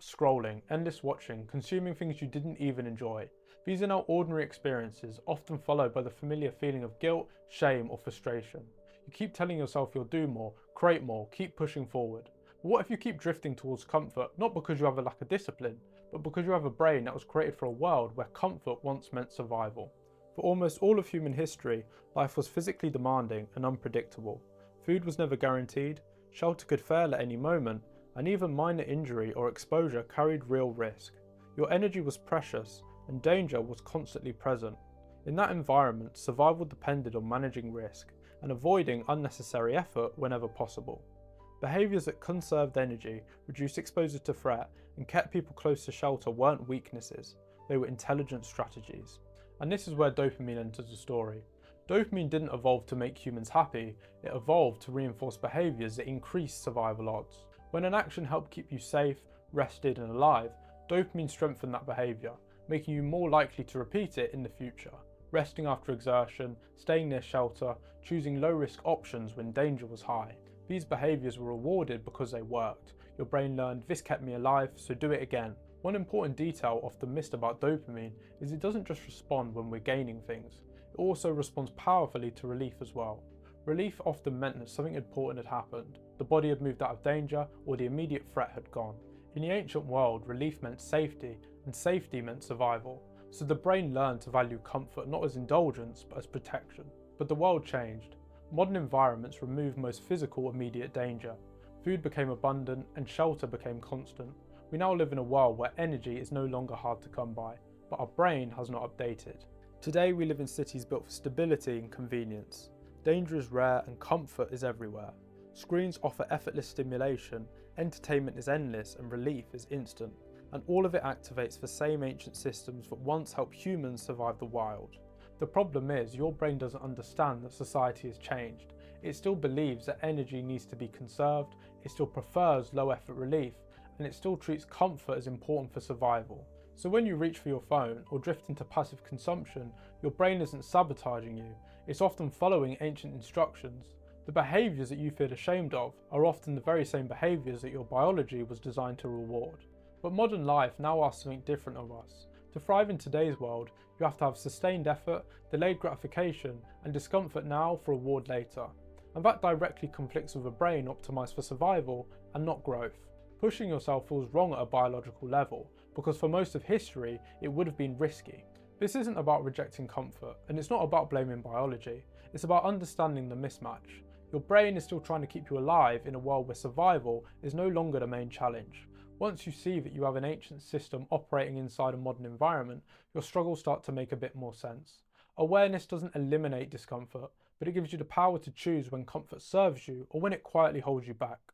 scrolling, endless watching, consuming things you didn't even enjoy. These are now ordinary experiences, often followed by the familiar feeling of guilt, shame, or frustration. You keep telling yourself you'll do more, create more, keep pushing forward. But what if you keep drifting towards comfort, not because you have a lack of discipline, but because you have a brain that was created for a world where comfort once meant survival? For almost all of human history, life was physically demanding and unpredictable. Food was never guaranteed, shelter could fail at any moment, and even minor injury or exposure carried real risk. Your energy was precious, and danger was constantly present. In that environment, survival depended on managing risk and avoiding unnecessary effort whenever possible. Behaviours that conserved energy, reduced exposure to threat, and kept people close to shelter weren't weaknesses, they were intelligent strategies. And this is where dopamine enters the story. Dopamine didn't evolve to make humans happy, it evolved to reinforce behaviours that increase survival odds. When an action helped keep you safe, rested and alive, dopamine strengthened that behaviour, making you more likely to repeat it in the future. Resting after exertion, staying near shelter, choosing low-risk options when danger was high. These behaviours were rewarded because they worked. Your brain learned, this kept me alive, so do it again. One important detail often missed about dopamine is it doesn't just respond when we're gaining things. It also responds powerfully to relief as well. Relief often meant that something important had happened, the body had moved out of danger, or the immediate threat had gone. In the ancient world, relief meant safety, and safety meant survival. So the brain learned to value comfort not as indulgence, but as protection. But the world changed. Modern environments removed most physical immediate danger. Food became abundant, and shelter became constant. We now live in a world where energy is no longer hard to come by, but our brain has not updated. Today we live in cities built for stability and convenience. Danger is rare and comfort is everywhere. Screens offer effortless stimulation, entertainment is endless and relief is instant. And all of it activates the same ancient systems that once helped humans survive the wild. The problem is, your brain doesn't understand that society has changed. It still believes that energy needs to be conserved, it still prefers low effort relief, and it still treats comfort as important for survival. So when you reach for your phone or drift into passive consumption, your brain isn't sabotaging you, it's often following ancient instructions. The behaviours that you feel ashamed of are often the very same behaviours that your biology was designed to reward. But modern life now asks something different of us. To thrive in today's world, you have to have sustained effort, delayed gratification, and discomfort now for reward later. And that directly conflicts with a brain optimised for survival and not growth. Pushing yourself feels wrong at a biological level, because for most of history, it would have been risky. This isn't about rejecting comfort, and it's not about blaming biology. It's about understanding the mismatch. Your brain is still trying to keep you alive in a world where survival is no longer the main challenge. Once you see that you have an ancient system operating inside a modern environment, your struggles start to make a bit more sense. Awareness doesn't eliminate discomfort, but it gives you the power to choose when comfort serves you or when it quietly holds you back.